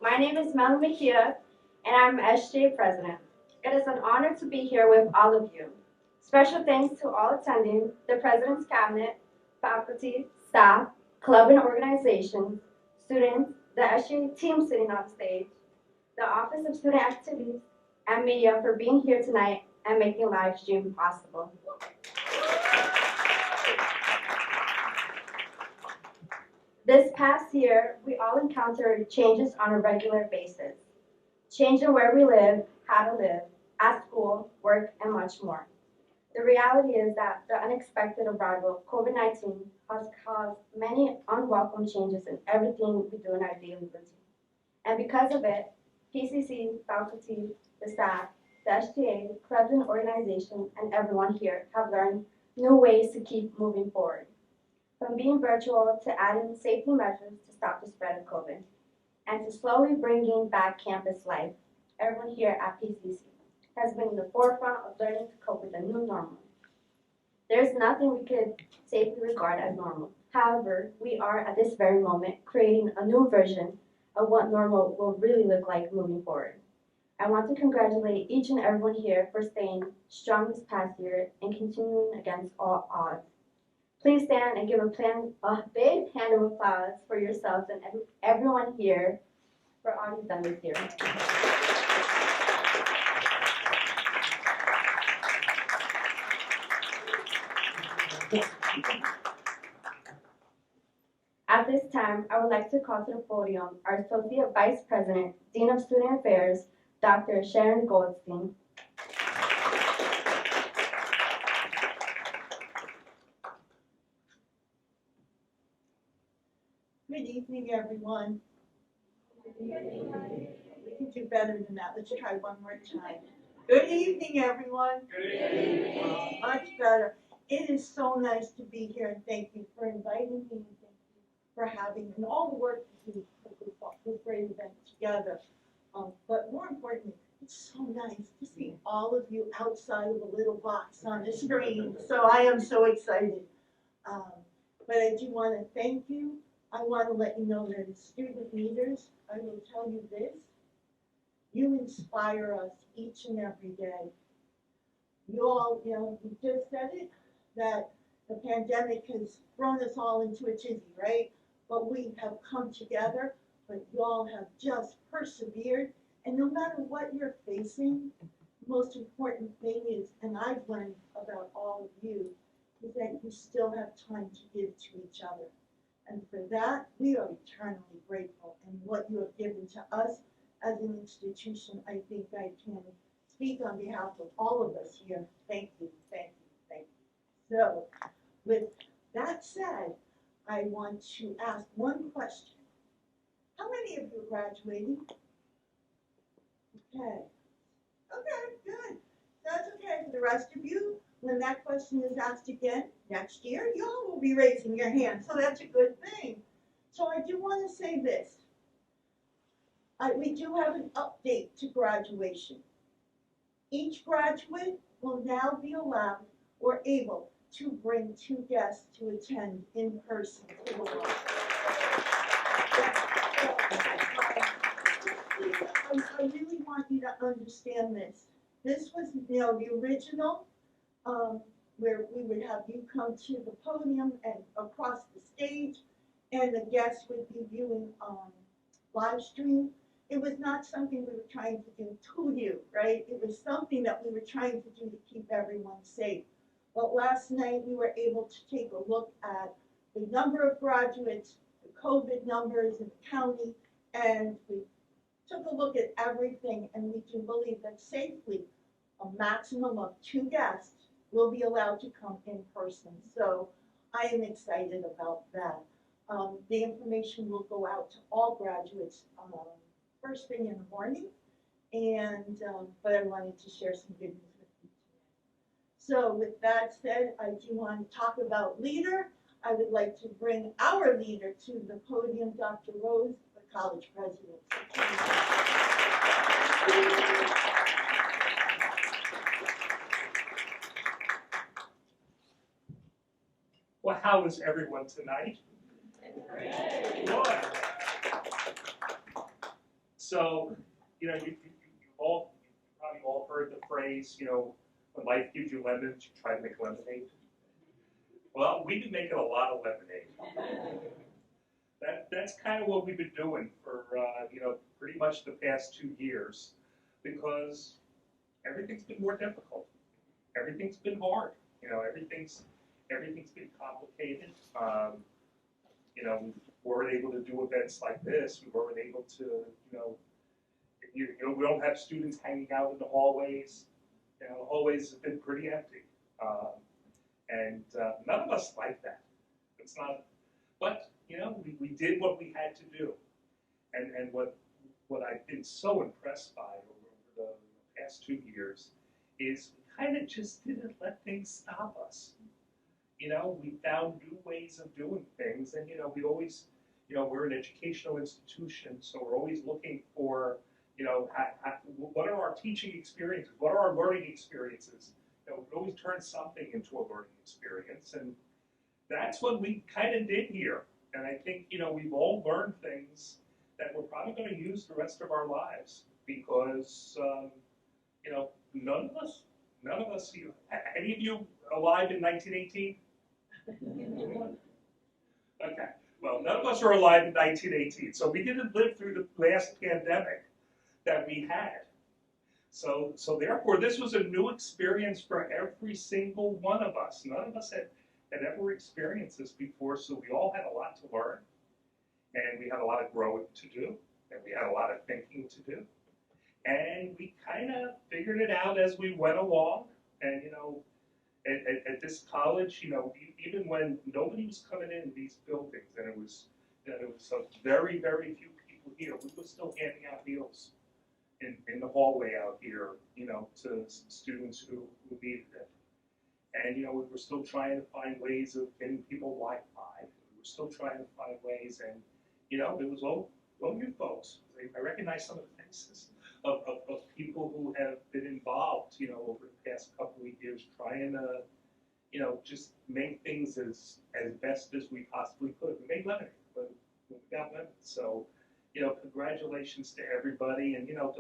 My name is Mel Mejia, and I'm SGA President. It is an honor to be here with all of you. Special thanks to all attending, the President's Cabinet, faculty, staff, club and organizations, students, the SGA team sitting on stage, the Office of Student Activities, and media for being here tonight and making live stream possible. This past year, we all encountered changes on a regular basis. Change in where we live, how to live, at school, work, and much more. The reality is that the unexpected arrival of COVID-19 has caused many unwelcome changes in everything we do in our daily routine. And because of it, PCC, faculty, the staff, the SGA, clubs and organizations, and everyone here have learned new ways to keep moving forward. From being virtual to adding safety measures to stop the spread of COVID, and to slowly bringing back campus life, everyone here at PCC has been in the forefront of learning to cope with the new normal. There's nothing we could safely regard as normal. However, we are at this very moment creating a new version of what normal will really look like moving forward. I want to congratulate each and everyone here for staying strong this past year and continuing against all odds. Please stand and give a big hand of applause for yourselves and everyone here for all you've done this year. At this time, I would like to call to the podium our Associate Vice President, Dean of Student Affairs, Dr. Sharon Goldstein. Good evening, everyone. We can do better than that. Let's try one more time. Good evening, everyone. Good evening. Much better. It is so nice to be here, and thank you for inviting me. Thank you for having and all the work that you put this great event together. But more importantly, it's so nice to see all of you outside of the little box on the screen. So I am so excited. But I do want to thank you. I want to let you know that as student leaders, I will tell you this, you inspire us each and every day. You all, you just said it, that the pandemic has thrown us all into a tizzy, right? But we have come together, but you all have just persevered. And no matter what you're facing, the most important thing is, and I've learned about all of you, is that you still have time to give to each other. And for that, we are eternally grateful. And what you have given to us as an institution, I think I can speak on behalf of all of us here. Thank you, thank you, thank you. So, with that said, I want to ask one question. How many of you are graduating? Okay. Okay, good. That's okay. For the rest of you, when that question is asked again next year, y'all will be raising your hand. So that's a good thing. So I do want to say this. We do have an update to graduation. Each graduate will now be allowed or able to bring 2 guests to attend in person. I really want you to understand this. This was, the original, where we would have you come to the podium and across the stage, and the guests would be viewing live stream. It was not something we were trying to do to you, right? It was something that we were trying to do to keep everyone safe. But last night we were able to take a look at the number of graduates, the COVID numbers in the county, and we took a look at everything, and we do believe that safely a maximum of 2 guests will be allowed to come in person. So I am excited about that. The information will go out to all graduates first thing in the morning, and but I wanted to share some good news with you today. So with that said, I do want to talk about leader. I would like to bring our leader to the podium, Dr. Rose, the college president. Well, how is everyone tonight? Good. So, you know, you probably all heard the phrase, you know, when life gives you lemons, you try to make lemonade. Well, we've been making a lot of lemonade. That's kind of what we've been doing for, you know, pretty much the past 2 years, because everything's been more difficult. Everything's been hard. You know, everything's been complicated. You know, we weren't able to do events like this. We weren't able to, you know, we don't have students hanging out in the hallways. You know, the hallways have been pretty empty, and none of us like that. It's not, but you know, we did what we had to do, and what I've been so impressed by over the past 2 years is we kind of just didn't let things stop us. You know, we found new ways of doing things, and you know, we always, you know, we're an educational institution, so we're always looking for, you know, what are our teaching experiences? What are our learning experiences? You know, we always turn something into a learning experience, and that's what we kind of did here. And I think, you know, we've all learned things that we're probably going to use the rest of our lives, because, you know, none of us, you know, any of you alive in 1918? Okay, well, none of us are alive in 1918, so we didn't live through the last pandemic that we had. So therefore, this was a new experience for every single one of us. None of us had ever experienced this before, so we all had a lot to learn, and we had a lot of growing to do, and we had a lot of thinking to do, and we kind of figured it out as we went along. And you know, at this college, you know, even when nobody was coming in these buildings, and it was so very, very few people here, we were still handing out meals in the hallway out here, you know, to students who needed it. And, you know, we were still trying to find ways of getting people Wi-Fi. We were still trying to find ways, and, you know, it was all you folks. I recognize some of the faces of people who have been involved, you know, over the past couple of years, trying to, you know, just make things as best as we possibly could. We made lemonade, but we got lemons. So, you know, congratulations to everybody, and, you know,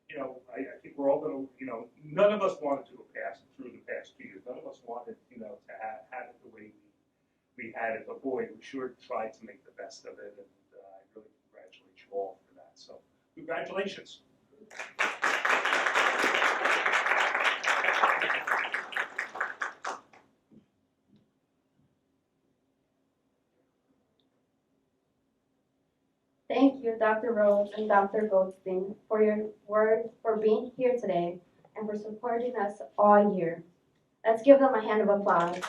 you know, I think we're all going to, you know, none of us wanted to pass through the past 2 years. None of us wanted, you know, to have it the way we had it. But boy, we sure tried to make the best of it, and I really congratulate you all for that. So, congratulations. Thank you, Dr. Rhodes and Dr. Goldstein, for your words, for being here today, and for supporting us all year. Let's give them a hand of applause.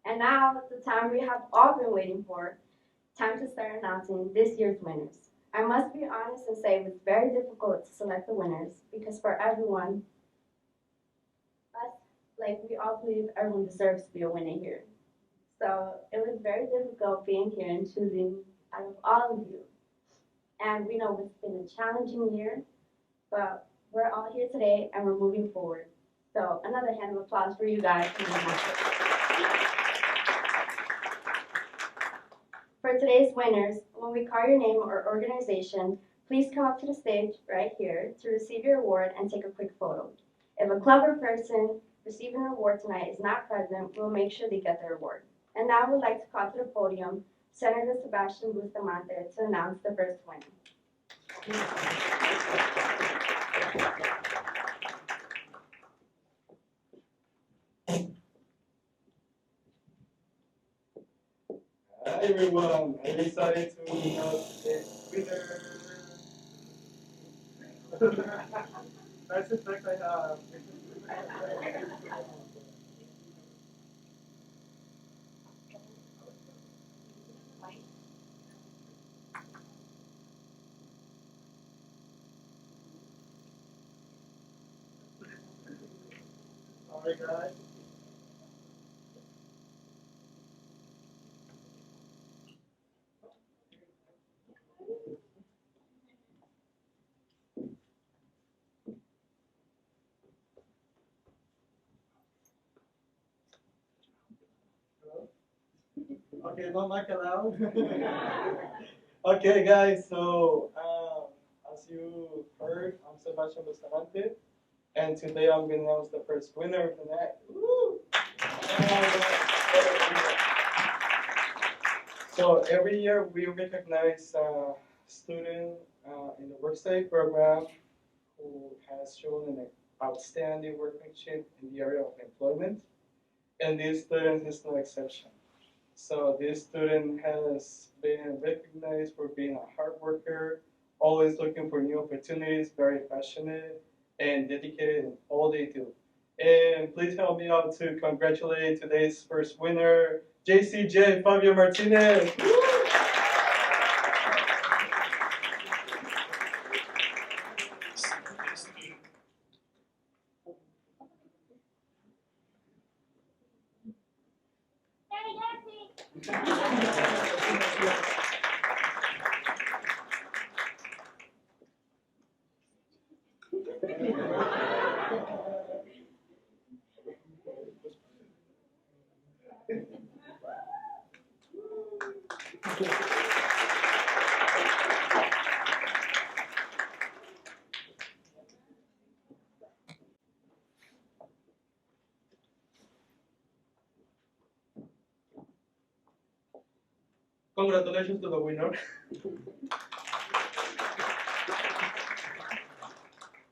And now, the time we have all been waiting for, time to start announcing this year's winners. I must be honest and say it was very difficult to select the winners, because for everyone, we all believe everyone deserves to be a winner here. So it was very difficult being here and choosing out of all of you. And we know it's been a challenging year, but we're all here today and we're moving forward. So another hand of applause for you guys. For today's winners, when we call your name or organization, please come up to the stage right here to receive your award and take a quick photo. If a club or person receiving an award tonight is not present, we'll make sure they get their award. And now I would like to call to the podium Senator Sebastian Bustamante to announce the first winner. Hi everyone, I'm excited to announce the winner. That's effect I have. Sorry guys. Hello? Okay, no mic allowed. Okay, guys, so as you heard, I'm Sebastian Bustamante, and today I'm going to announce the first winner of the night. Woo! So every year we recognize a student in the work-study program who has shown an outstanding workmanship in the area of employment, and this student is no exception. So this student has been recognized for being a hard worker, always looking for new opportunities, very passionate, and dedicated in all they do. And please help me out to congratulate today's first winner, JCJ Fabio Martinez. Congratulations to the winner.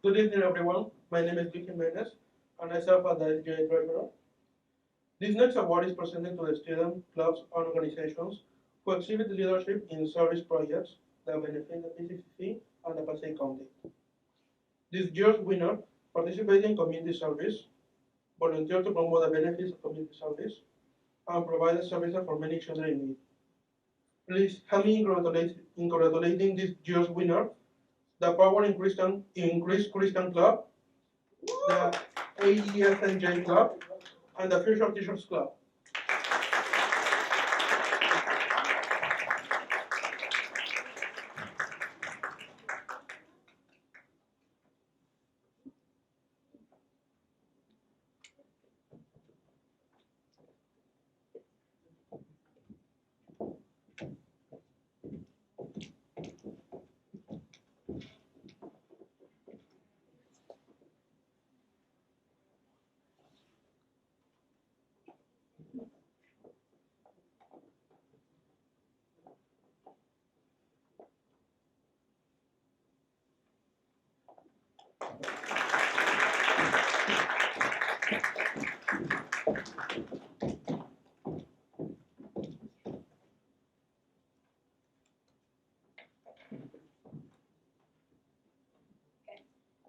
Good evening, everyone. My name is Vicky Mendes, and I serve as the SGA Treasurer. This next award is presented to the student clubs and organizations who exhibit leadership in service projects that benefit the PCCC and the Passaic County. This year's winner participated in community service, volunteered to promote the benefits of community service, and provided services for many children in need. Please help me in congratulating this year's winner, the Power in Increased Christian Club, the ADFNJ Club, and the Future Teachers Club.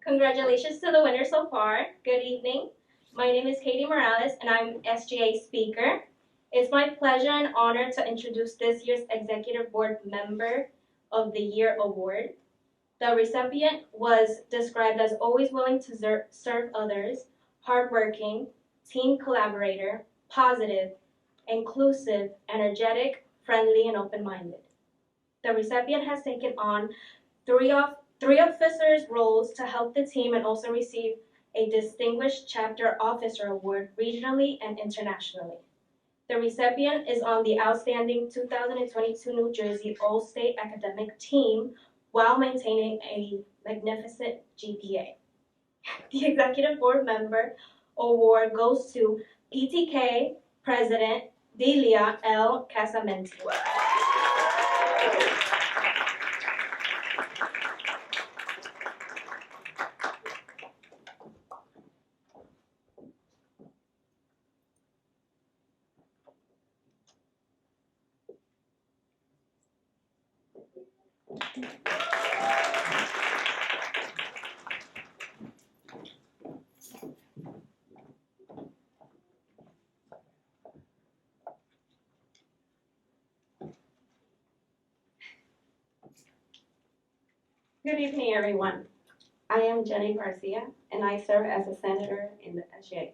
Congratulations to the winner so far. Good evening. My name is Katie Morales, and I'm SGA speaker. It's my pleasure and honor to introduce this year's Executive Board Member of the Year Award. The recipient was described as always willing to serve others, hardworking, team collaborator, positive, inclusive, energetic, friendly, and open-minded. The recipient has taken on three officers' roles to help the team and also receive a Distinguished Chapter Officer Award regionally and internationally. The recipient is on the outstanding 2022 New Jersey All-State Academic Team while maintaining a magnificent GPA. The Executive Board Member Award goes to PTK President Delia L. Casamenti. Good evening, everyone. I am Jenny Garcia, and I serve as a senator in the SGA.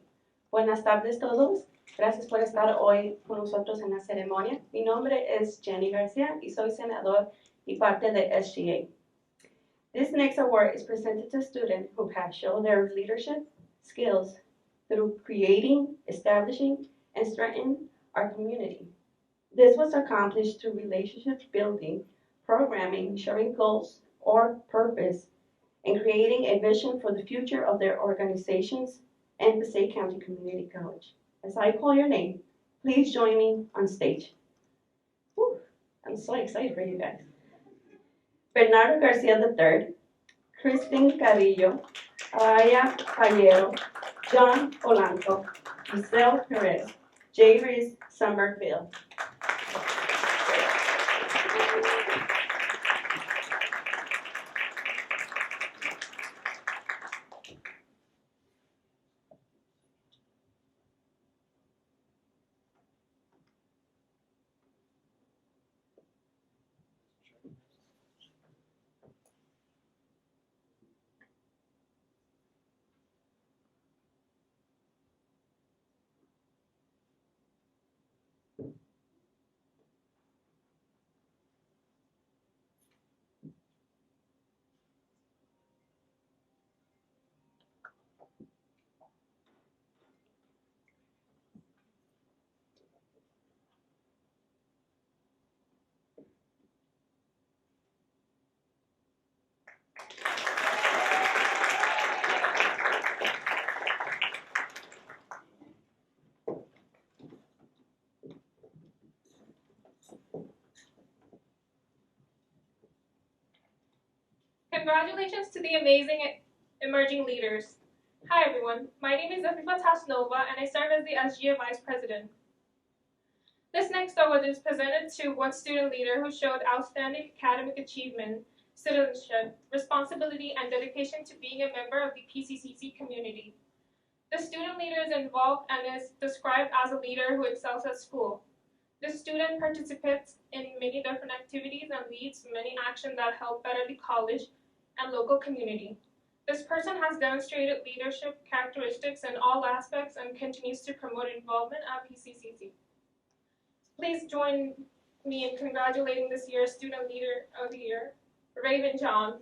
Buenas tardes todos. Gracias por estar hoy con nosotros en la ceremonia. Mi nombre es Jenny Garcia y soy senador y parte de SGA. This next award is presented to students who have shown their leadership skills through creating, establishing, and strengthening our community. This was accomplished through relationship building, programming, sharing goals or purpose, and creating a vision for the future of their organizations and Passaic County Community College. As I call your name, please join me on stage. Whew, I'm so excited for you guys. Bernardo Garcia III, Christine Carrillo, Araya Fallero, John Olanco, Giselle Perez, J. Reese Somerville. Congratulations to the amazing emerging leaders. Hi everyone, my name is Afifa Tasnova and I serve as the SGA Vice President. This next award is presented to one student leader who showed outstanding academic achievement, citizenship, responsibility, and dedication to being a member of the PCCC community. The student leader is involved and is described as a leader who excels at school. The student participates in many different activities and leads many actions that help better the college and local community. This person has demonstrated leadership characteristics in all aspects and continues to promote involvement at PCCC. Please join me in congratulating this year's Student Leader of the Year, Raven John.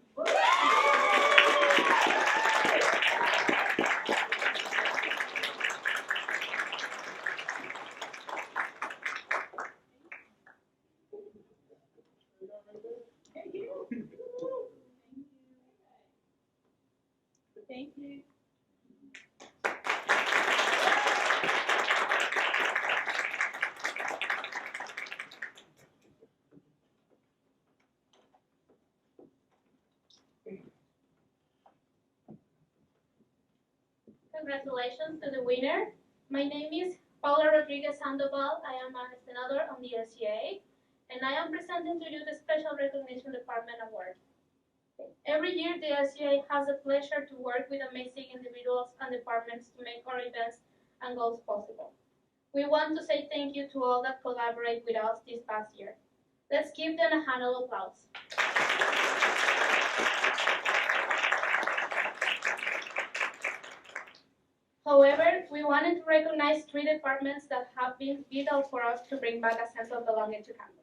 Thank you. Congratulations to the winner. My name is Paula Rodriguez Sandoval. I am a senador on the SGA, and I am presenting to you the Special Recognition Department Award. Every year, the SGA has the pleasure to work with amazing individuals and departments to make our events and goals possible. We want to say thank you to all that collaborate with us this past year. Let's give them a hand of applause. However, we wanted to recognize 3 departments that have been vital for us to bring back a sense of belonging to campus.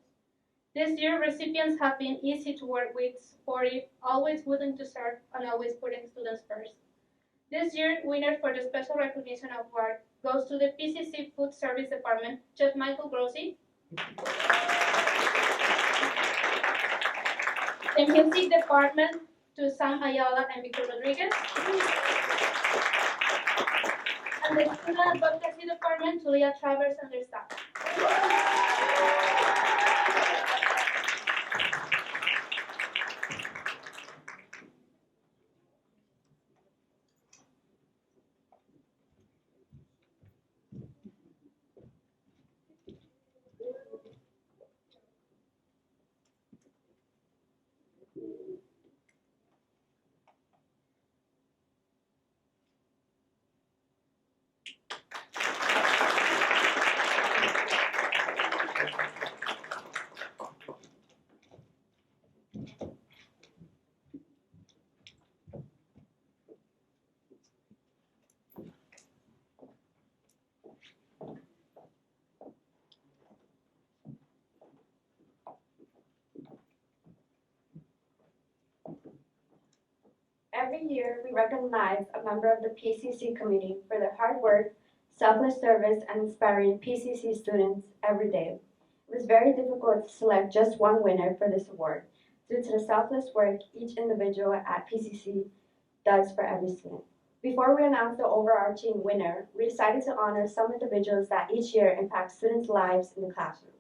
This year, recipients have been easy to work with, supportive, always willing to serve, and always putting students first. This year, winner for the Special Recognition Award goes to the PCC Food Service Department, Chef Michael Grossi. The Music Department to Sam Ayala and Victor Rodriguez. And the Student Advocacy Department to Leah Travers and their staff. Every year, we recognize a member of the PCC community for their hard work, selfless service, and inspiring PCC students every day. It was very difficult to select just one winner for this award due to the selfless work each individual at PCC does for every student. Before we announce the overarching winner, we decided to honor some individuals that each year impact students' lives in the classroom.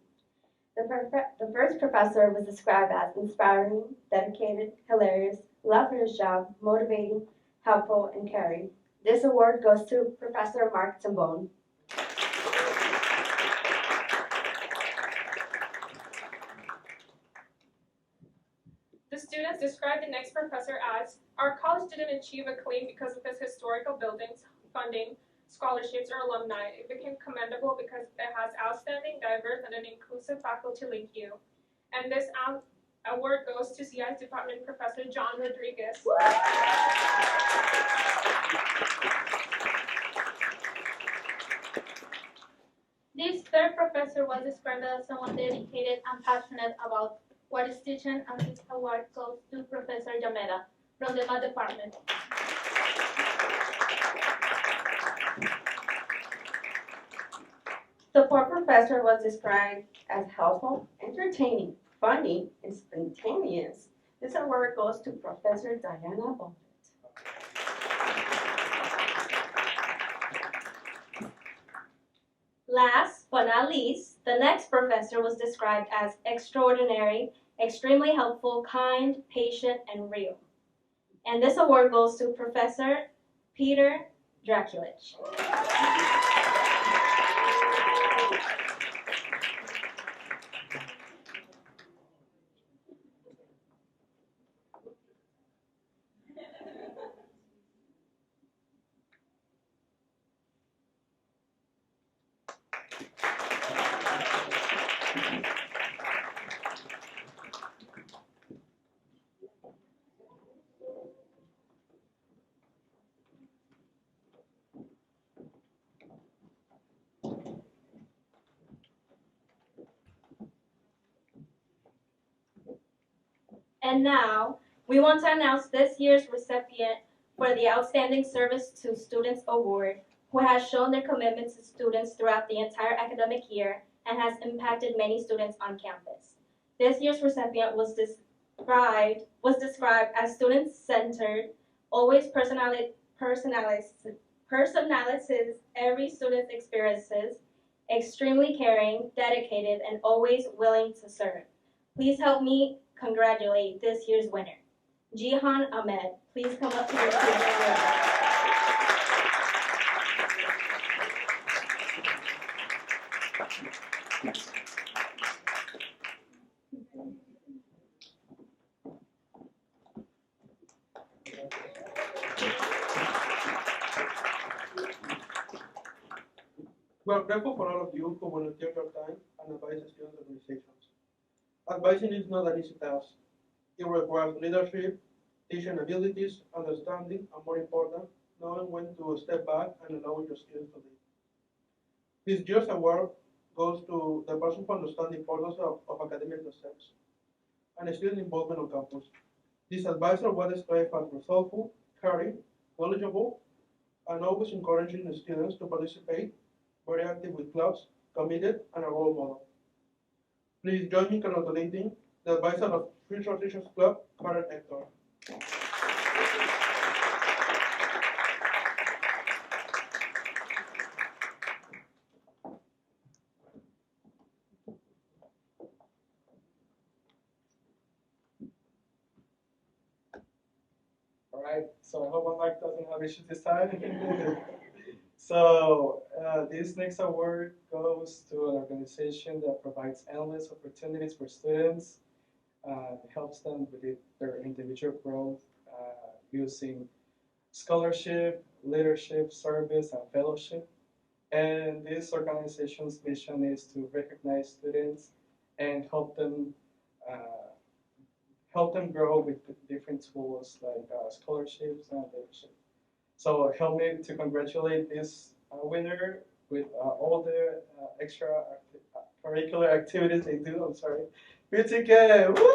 The first professor was described as inspiring, dedicated, hilarious, loved his job, motivating, helpful, and caring. This award goes to Professor Mark Tambone. The students described the next professor as, our college didn't achieve acclaim because of its historical buildings, funding, scholarships, or alumni. It became commendable because it has outstanding, diverse, and an inclusive faculty like you. And this award goes to CI's Department Professor John Rodriguez. This third professor was described as someone dedicated and passionate about what is teaching, and this award goes to Professor Yameda from the math department. The fourth professor was described as helpful, entertaining, funny, and spontaneous. This award goes to Professor Diana Bowman. Last but not least, the next professor was described as extraordinary, extremely helpful, kind, patient, and real. And this award goes to Professor Peter Draculich. And now, we want to announce this year's recipient for the Outstanding Service to Students Award, who has shown their commitment to students throughout the entire academic year and has impacted many students on campus. This year's recipient was described as student-centered, always personalizes every student's experiences, extremely caring, dedicated, and always willing to serve. Please help me congratulate this year's winner. Jihan Ahmed, please come up to the stage. We are grateful for all of you who volunteer your time and advise student organizations. Advising is not an easy task. It requires leadership, teaching abilities, understanding, and more important, knowing when to step back and allow your students to lead. This year's award goes to the person who understands the importance of academic success and student involvement on campus. This advisor was described as resourceful, caring, knowledgeable, and always encouraging the students to participate, very active with clubs, committed, and a role model. Please join me in congratulating the advisor of Future Teachers Club, Karen Hector. All right, so I hope my mic doesn't have issues this time. So this next award goes to an organization that provides endless opportunities for students, helps them with their individual growth using scholarship, leadership, service, and fellowship. And this organization's mission is to recognize students and help them grow with different tools like scholarships and leadership. So help me to congratulate this winner with all the extra curricular activities they do. I'm sorry. PCCC! Woo!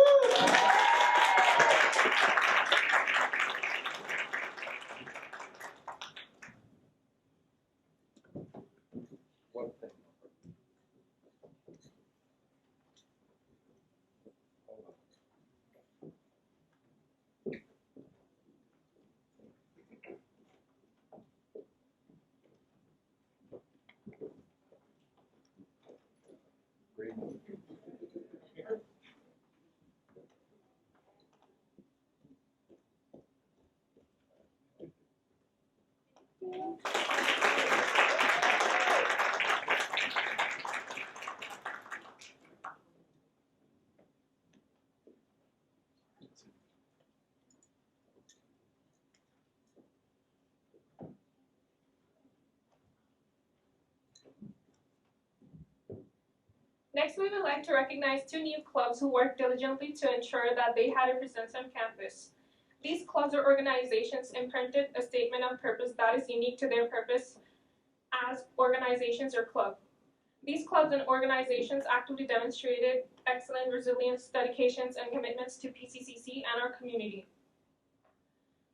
Next, we would like to recognize 2 new clubs who worked diligently to ensure that they had a presence on campus. These clubs or organizations imprinted a statement of purpose that is unique to their purpose as organizations or club. These clubs and organizations actively demonstrated excellent resilience, dedications, and commitments to PCCC and our community.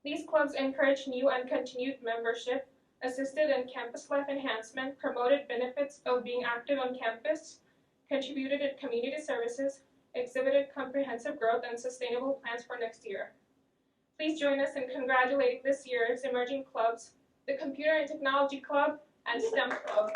These clubs encouraged new and continued membership, assisted in campus life enhancement, promoted benefits of being active on campus, contributed in community services, exhibited comprehensive growth and sustainable plans for next year. Please join us in congratulating this year's emerging clubs, the Computer and Technology Club and STEM Club.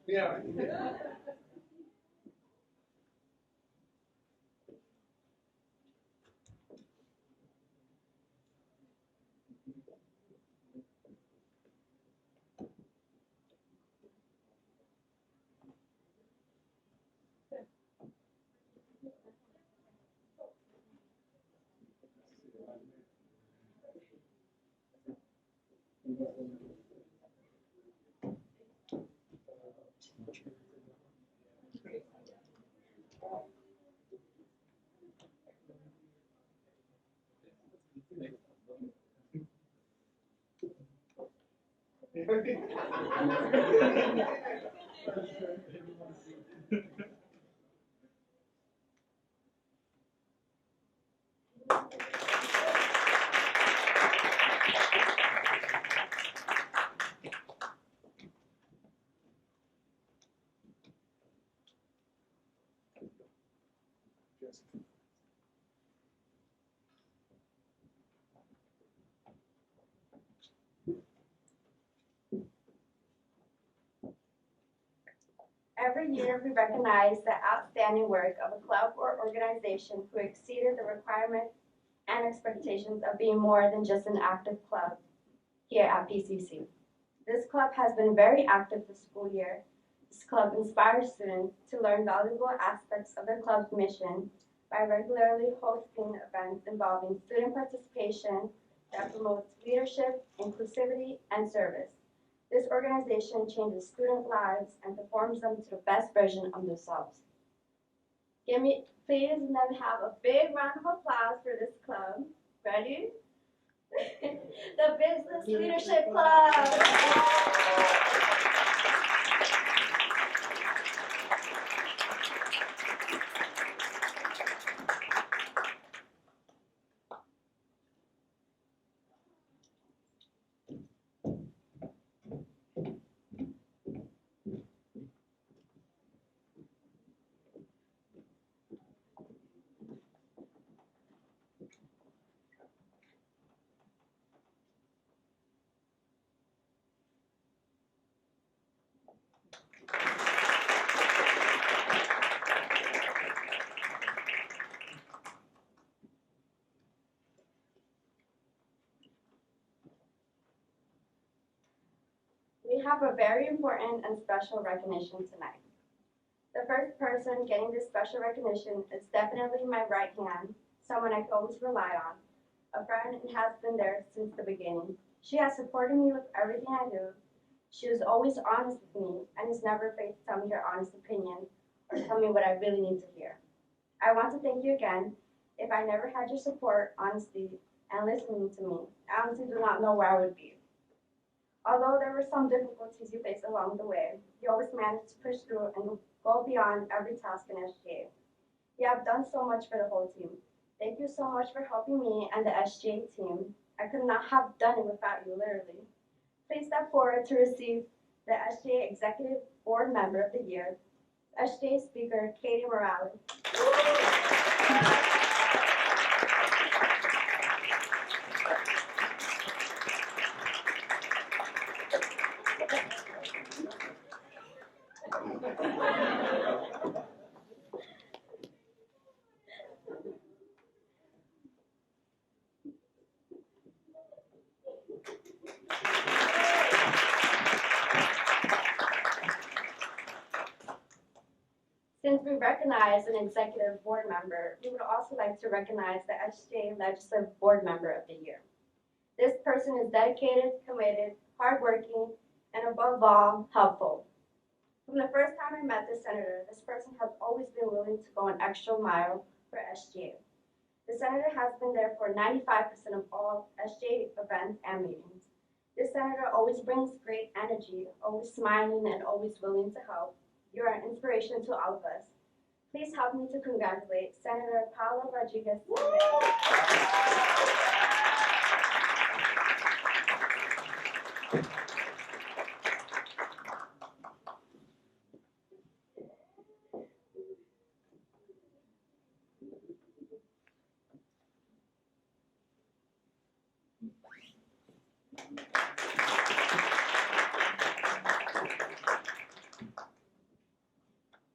Yeah. Every year, we recognize the outstanding work of a club or organization who exceeded the requirements and expectations of being more than just an active club here at PCC. This club has been very active this school year. This club inspires students to learn valuable aspects of their club's mission by regularly hosting events involving student participation that promotes leadership, inclusivity, and service. This organization changes student lives and performs them to the best version of themselves. Please let me have a big round of applause for this club. Ready? The Business Leadership Club. We have a very important and special recognition tonight. The first person getting this special recognition is definitely my right hand, someone I can always rely on, a friend who has been there since the beginning. She has supported me with everything I do. She was always honest with me and is never afraid to tell me her honest opinion or tell me what I really need to hear. I want to thank you again. If I never had your support, honesty, and listening to me, I honestly do not know where I would be. Although there were some difficulties you faced along the way, you always managed to push through and go beyond every task in SGA. You have done so much for the whole team. Thank you so much for helping me and the SGA team. I could not have done it without you, literally. Please step forward to receive the SGA Executive Board Member of the Year, SGA Speaker Katie Morales. recognize an executive board member, we would also like to recognize the SGA Legislative Board Member of the Year. This person is dedicated, committed, hardworking, and above all, helpful. From the first time I met this senator, this person has always been willing to go an extra mile for SGA. The senator has been there for 95% of all SGA events and meetings. This senator always brings great energy, always smiling and always willing to help. You are an inspiration to all of us. Please help me to congratulate Senator Paula Rodriguez.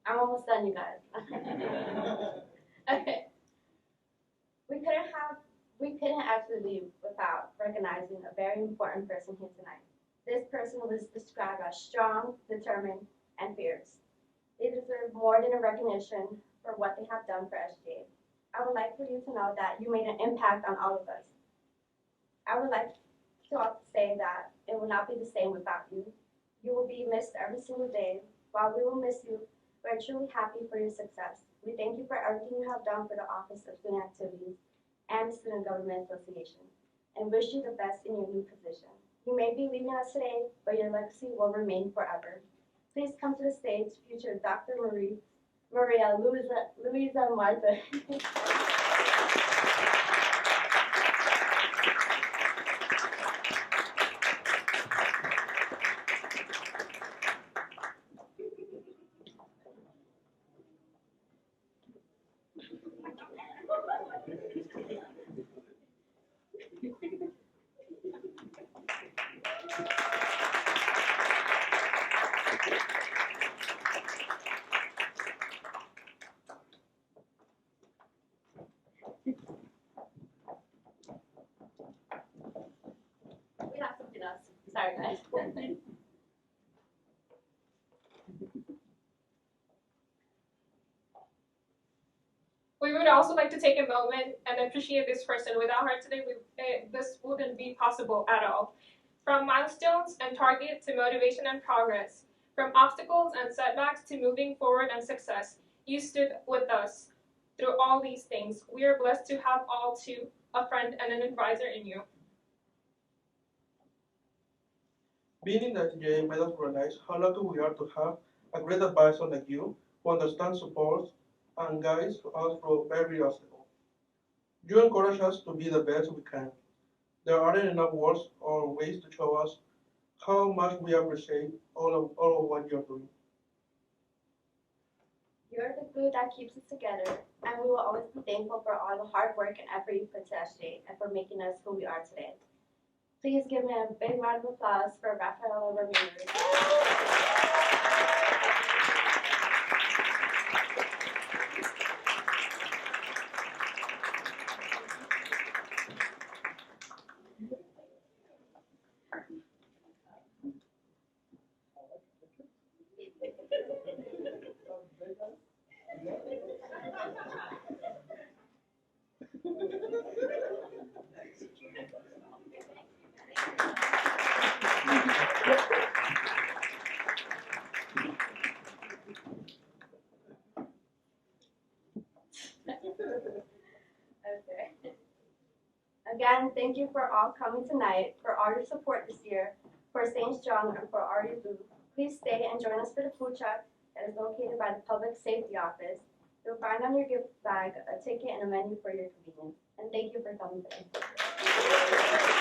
I'm almost done, you guys. Okay. We couldn't actually leave without recognizing a very important person here tonight. This person was described as strong, determined, and fierce. They deserve more than a recognition for what they have done for SGA. I would like for you to know that you made an impact on all of us. I would like to also say that it will not be the same without you. You will be missed every single day. While we will miss you, we are truly happy for your success. We thank you for everything you have done for the Office of Student Activities and the Student Government Association, and wish you the best in your new position. You may be leaving us today, but your legacy will remain forever. Please come to the stage, future Dr. Maria Luisa Marta. We have something else. Sorry, guys. We would also like to take a moment and appreciate this person. Without her today, this wouldn't be possible at all. From milestones and targets to motivation and progress, from obstacles and setbacks to moving forward and success, you stood with us through all these things. We are blessed to have all too a friend and an advisor in you. Being in the SGA made us realize how lucky we are to have a great advisor like you who understands, supports, and guides us through every obstacle. You encourage us to be the best we can. There aren't enough words or ways to show us how much we appreciate all of what you're doing. You're the glue that keeps us together, and we will always be thankful for all the hard work and effort you put to SGA and for making us who we are today. Please give me a big round of applause for Rafaela Ramirez. Okay. Again, thank you for all coming tonight, for all your support this year, for staying strong, and for all you do. Please stay and join us for the food truck that is located by the Public Safety Office. You'll find on your gift bag a ticket and a menu for your convenience. And thank you for coming today.